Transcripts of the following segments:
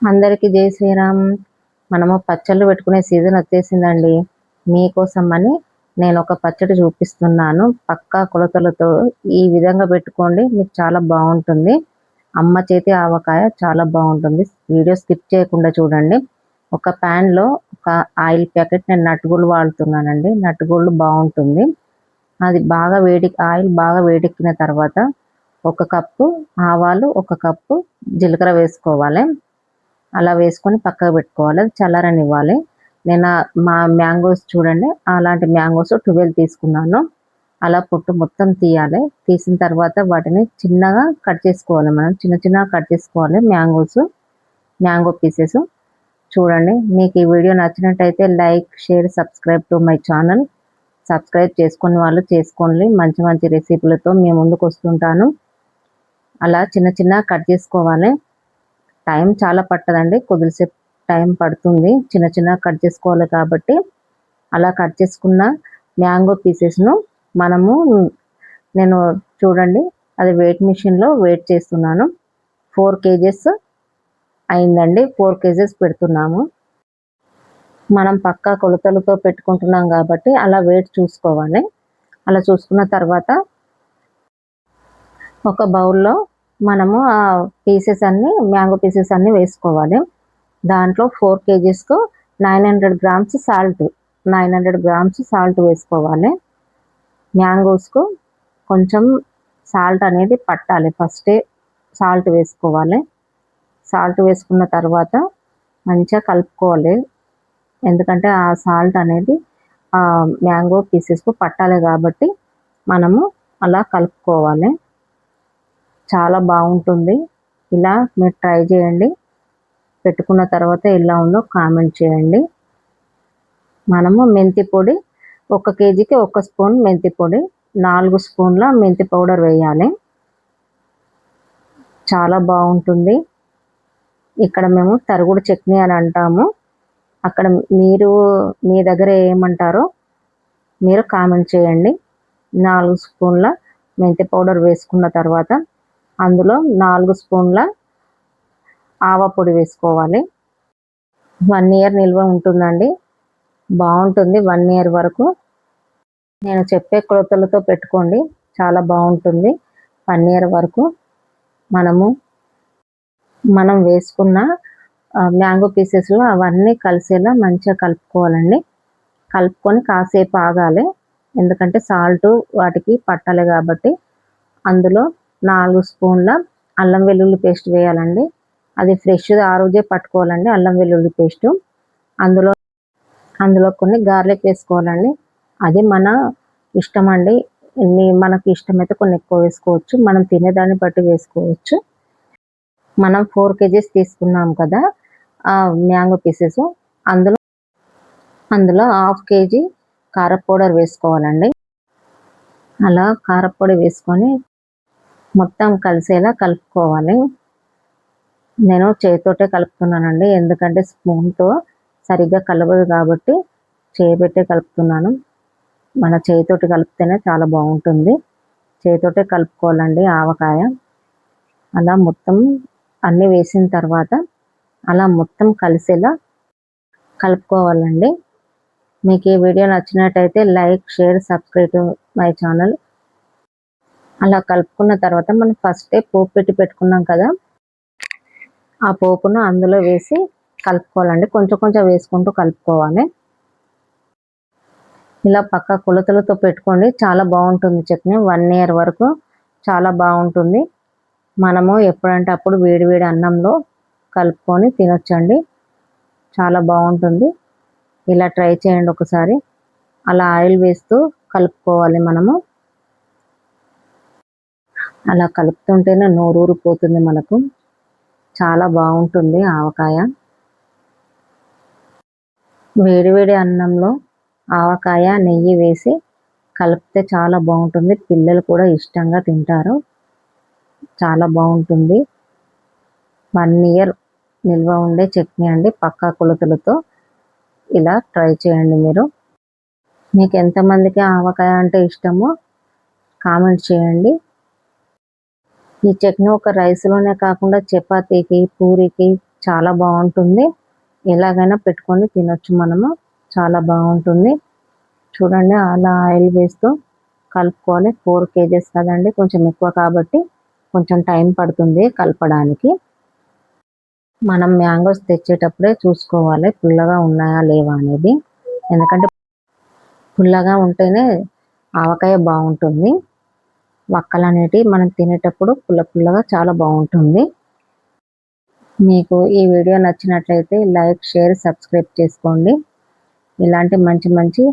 అందరికీ జై శ్రీరామ్. మనము పచ్చళ్ళు పెట్టుకునే సీజన్ వచ్చేసిందండి. మీకోసం అని నేను ఒక పచ్చడి చూపిస్తున్నాను. పక్కా కొలతలతో ఈ విధంగా పెట్టుకోండి, మీకు చాలా బాగుంటుంది. అమ్మ చేతి ఆవకాయ చాలా బాగుంటుంది. వీడియో స్కిప్ చేయకుండా చూడండి. ఒక ప్యాన్లో ఒక ఆయిల్ ప్యాకెట్, నేను నట్టుగుళ్ళు వాడుతున్నానండి. నట్టుగుళ్ళు బాగుంటుంది. అది బాగా ఆయిల్ బాగా వేడెక్కిన తర్వాత 1 కప్పు ఆవాలు, 1 కప్పు జీలకర్ర వేసుకోవాలి. అలా వేసుకొని పక్కకు పెట్టుకోవాలి. అది చల్లారనివ్వాలి. నేను మా మ్యాంగోస్ చూడండి, అలాంటి మ్యాంగోస్ 12 తీసుకున్నాను. అలా పొట్టు మొత్తం తీయాలి. తీసిన తర్వాత వాటిని చిన్నగా కట్ చేసుకోవాలి. మనం చిన్న చిన్నగా కట్ చేసుకోవాలి మ్యాంగో పీసెస్. చూడండి, మీకు ఈ వీడియో నచ్చినట్టయితే like, share, subscribe to my channel. Subscribe చేసుకుని వాళ్ళు చేసుకోండి. మంచి మంచి రెసిపీలతో మేము ముందుకు వస్తుంటాను. అలా చిన్న చిన్నగా కట్ చేసుకోవాలి. టైం చాలా పట్టదండి, కొద్దిసేపు టైం పడుతుంది. చిన్న చిన్న కట్ చేసుకోవాలి కాబట్టి అలా కట్ చేసుకున్న మ్యాంగో పీసెస్ను నేను చూడండి, అది వెయిట్ మిషన్లో వెయిట్ చేస్తున్నాను. 4 kgs అయిందండి. 4 kgs పెడుతున్నాము. మనం పక్కా కొలతలతో పెట్టుకుంటున్నాం కాబట్టి అలా వెయిట్ చూసుకోవాలి. అలా చూసుకున్న తర్వాత ఒక బౌల్లో మనము ఆ మ్యాంగో పీసెస్ అన్నీ వేసుకోవాలి. దాంట్లో 4 kgsకు 900 grams సాల్ట్ 900 grams సాల్ట్ వేసుకోవాలి. మ్యాంగోస్కు కొంచెం సాల్ట్ అనేది పట్టాలి. ఫస్టే సాల్ట్ వేసుకోవాలి. సాల్ట్ వేసుకున్న తర్వాత మంచిగా కలుపుకోవాలి. ఎందుకంటే ఆ సాల్ట్ అనేది మ్యాంగో పీసెస్కు పట్టాలి కాబట్టి మనము అలా కలుపుకోవాలి. చాలా బాగుంటుంది. ఇలా మీరు ట్రై చేయండి. పెట్టుకున్న తర్వాత ఎలా ఉందో కామెంట్ చేయండి. మనము మెంతి పొడి 1 kgకి 1 స్పూన్ మెంతి పొడి, 4 స్పూన్ల మెంతి పౌడర్ వేయాలి. చాలా బాగుంటుంది. ఇక్కడ మేము తరుగుడు చట్నీ అని అంటాము. అక్కడ మీ దగ్గర ఏమంటారో మీరు కామెంట్ చేయండి. 4 స్పూన్ల మెంతి పౌడర్ వేసుకున్న తర్వాత అందులో 4 స్పూన్ల ఆవ పొడి వేసుకోవాలి. 1 year నిల్వ ఉంటుందండి. బాగుంటుంది 1 year వరకు. నేను చెప్పే కొలతలతో పెట్టుకోండి, చాలా బాగుంటుంది. 1 year వరకు మనం వేసుకున్న మ్యాంగో పీసెస్లో అవన్నీ కలిసేలా మంచిగా కలుపుకోవాలండి. కలుపుకొని కాసేపు ఆగాలి. ఎందుకంటే సాల్ట్ వాటికి పట్టాలి కాబట్టి. అందులో 4 స్పూన్ల అల్లం వెల్లుల్లి పేస్ట్ వేయాలండి. అది ఫ్రెష్ ఆ రోజే పట్టుకోవాలండి అల్లం వెల్లుల్లి పేస్ట్. అందులో కొన్ని గార్లిక్ వేసుకోవాలండి. అది మన ఇష్టం అండి. మనకు ఇష్టమైతే కొన్ని ఎక్కువ వేసుకోవచ్చు, మనం తినేదాన్ని బట్టి వేసుకోవచ్చు. మనం 4 kgs తీసుకున్నాం కదా మ్యాంగో పీసెస్, అందులో 1/2 kg కారం పౌడర్ వేసుకోవాలండి. అలా కారపొడి వేసుకొని మొత్తం కలిసేలా కలుపుకోవాలి. నేను చేతితోటే కలుపుతున్నానండి, ఎందుకంటే స్పూన్తో సరిగ్గా కలవదు కాబట్టి చేయిబెట్టే కలుపుతున్నాను. మన చేతితోటి కలిపితేనే చాలా బాగుంటుంది. చేతితోటే కలుపుకోవాలండి ఆవకాయ. అలా మొత్తం అన్నీ వేసిన తర్వాత అలా మొత్తం కలిసేలా కలుపుకోవాలండి. మీకు ఈ వీడియో నచ్చినట్టయితే like, share, subscribe to my channel. అలా కలుపుకున్న తర్వాత మనం ఫస్టే పోపు పెట్టుకున్నాం కదా, ఆ పోపును అందులో వేసి కలుపుకోవాలండి. కొంచెం కొంచెం వేసుకుంటూ కలుపుకోవాలి. ఇలా పక్క కొలతలతో పెట్టుకోండి, చాలా బాగుంటుంది చట్నీ. 1 year వరకు చాలా బాగుంటుంది. మనము ఎప్పుడంటే అప్పుడు వేడివేడి అన్నంలో కలుపుకొని తినొచ్చండి. చాలా బాగుంటుంది. ఇలా ట్రై చేయండి ఒకసారి. అలా ఆయిల్ వేస్తూ కలుపుకోవాలి. మనము అలా కలుపుతుంటేనే నోరూరిపోతుంది మనకు. చాలా బాగుంటుంది ఆవకాయ. వేడివేడి అన్నంలో ఆవకాయ నెయ్యి వేసి కలిపితే చాలా బాగుంటుంది. పిల్లలు కూడా ఇష్టంగా తింటారు. చాలా బాగుంటుంది. 1 year నిల్వ ఉండే చట్నీ అండి, పక్కా కొలతలతో. ఇలా ట్రై చేయండి మీరు. మీకు ఎంతమందికి ఆవకాయ అంటే ఇష్టమో కామెంట్ చేయండి. ఈ చట్నీ ఒక రైస్లోనే కాకుండా చపాతీకి, పూరికి చాలా బాగుంటుంది. ఎలాగైనా పెట్టుకొని తినొచ్చు మనము. చాలా బాగుంటుంది. చూడండి అలా ఆయిల్ వేస్తూ కలుపుకోవాలి. 4 కేజెస్ కదండి, కొంచెం ఎక్కువ కాబట్టి కొంచెం టైం పడుతుంది కలపడానికి. మనం మ్యాంగోస్ తెచ్చేటప్పుడే చూసుకోవాలి పుల్లగా ఉన్నాయా లేవా అనేది. ఎందుకంటే పుల్లగా ఉంటేనే ఆవకాయ బాగుంటుంది. వక్కలు అనేటివి మనం తినేటప్పుడు పుల్ల పుల్లగా చాలా బాగుంటుంది. మీకు ఈ వీడియో నచ్చినట్లయితే లైక్, షేర్, సబ్స్క్రైబ్ చేసుకోండి. ఇలాంటి మంచి మంచి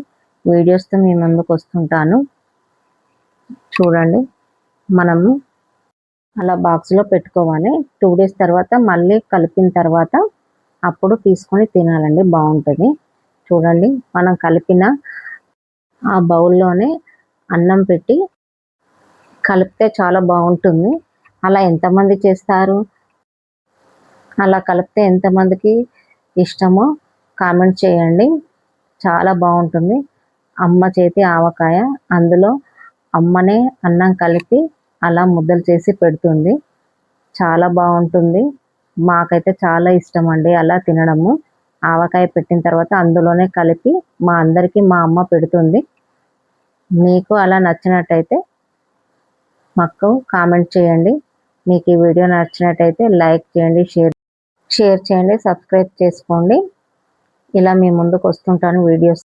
వీడియోస్తో మీ ముందుకు వస్తుంటాను. చూడండి మనము అలా బాక్స్లో పెట్టుకోవాలి. 2 డేస్ తర్వాత మళ్ళీ కలిపిన తర్వాత అప్పుడు తీసుకొని తినాలండి, బాగుంటుంది. చూడండి మనం కలిపిన ఆ బౌల్లోనే అన్నం పెట్టి కలిపితే చాలా బాగుంటుంది. అలా ఎంతమంది చేస్తారు, అలా కలిపితే ఎంతమందికి ఇష్టమో కామెంట్ చేయండి. చాలా బాగుంటుంది. అమ్మ చేతి ఆవకాయ, అందులో అమ్మనే అన్నం కలిపి అలా ముద్దలు చేసి పెడుతుంది. చాలా బాగుంటుంది. మాకైతే చాలా ఇష్టం అండి అలా తినడము. ఆవకాయ పెట్టిన తర్వాత అందులోనే కలిపి మా అందరికీ మా అమ్మ పెడుతుంది. మీకు అలా నచ్చినట్టయితే మాకు కామెంట్ చేయండి. మీకు ఈ వీడియో నచ్చినట్టయితే లైక్ చేయండి, షేర్ చేయండి, సబ్స్క్రైబ్ చేసుకోండి. ఇలా మీ ముందుకు వస్తుంటాను వీడియోస్.